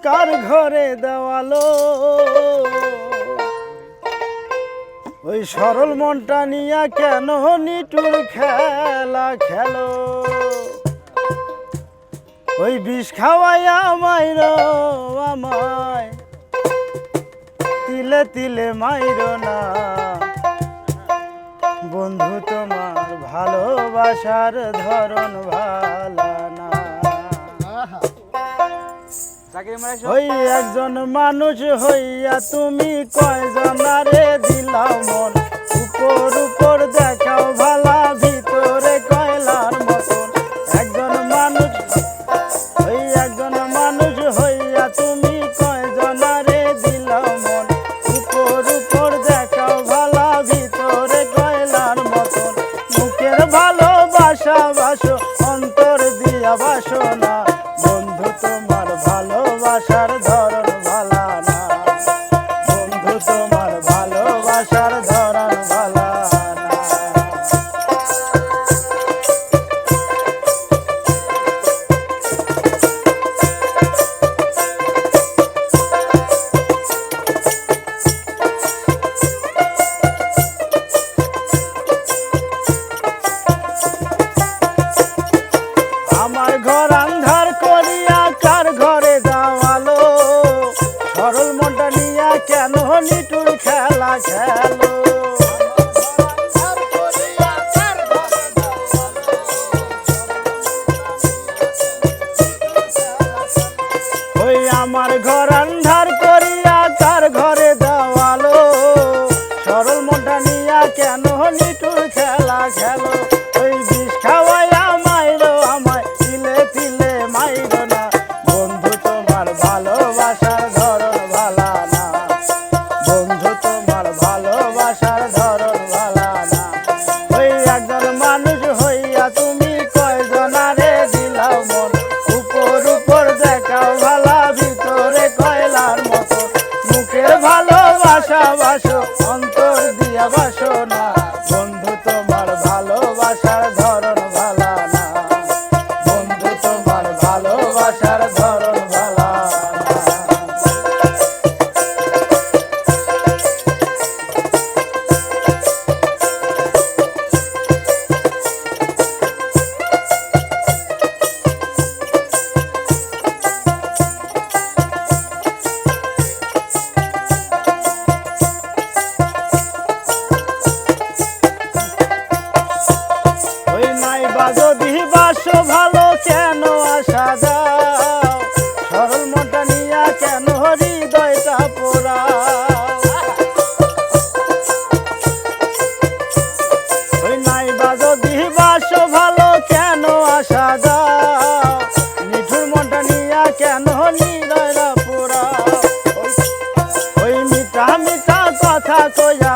কার ঘরে দেওয়ালো ওই সরল মনটা নিয়া কেন নিটুর খেলা খেলো ওই বিষ খাওয়াইয়া মাইরো আমায় তিলে তিলে মাইরো না বন্ধু তোমার ভালোবাসার ধরন ভালা না ওই একজন মানুষ হইয়া তুমি কয়জনারে দিলাও মন উপর উপর দেখাও ভালা ভিতরে কয়লার মতন একজন মানুষ হইয়া তুমি কয়জনারে দিলাও মন উপর উপর দেখাও ভালা ভিতরে কয়লার মতন মুখের ভালোবাসা বাসো অন্তর দিয়া বাসো না বন্ধু তোমার ভালোবাসার ধরন ভালা না বন্ধু তোমার ভালোবাসার ধরন ভালা না আমার ঘর আন্ধার করিয়া কার ঘরে যাওয়ালো সরল মনটা নিয়া কেন নিটুর খেলা খেলো ওই আমার ঘর আন্ধার করিয়া কার ঘরে যাওয়ালো সরল মনটা নিয়া কেন নিটুর খেলা খেলো ওই বিষ খাওয়াইয়া মাইরো আমায় তিলে তিলে মাইরো না বন্ধু তোমার ভালোবাসার ধরন ভালা না বন্ধু তোমার ভালোবাসার ধরন ভালা না ওই একজন মানুষ হইয়া তুমি কয়জনারে দিলাও মন উপর উপর দেখাও ভালা ভিতরে কয়লার মতো মুখের ভালোবাসা বাসো অন্তর দিয়া বাসো না বন্ধু তোমার ভালোবাসার ধরন ভালা না বন্ধু তোমার ভালোবাসার ধরন ভালা না যদি বাসো ভালো কেন আশা দাও সরল মনটা নিয়া কেন হৃদয়টা পোড়াও ওই নাইবা যদি বাসো ভালো কেন আশা দাও নিঠুর মনটা নিয়া কেন হৃদয়টা পোড়াও ওই মিঠা মিঠা কথা কইয়া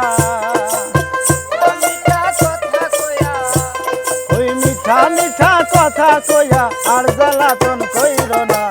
মিঠা মিঠা কথা কইয়া আর জ্বালাতন কইরো না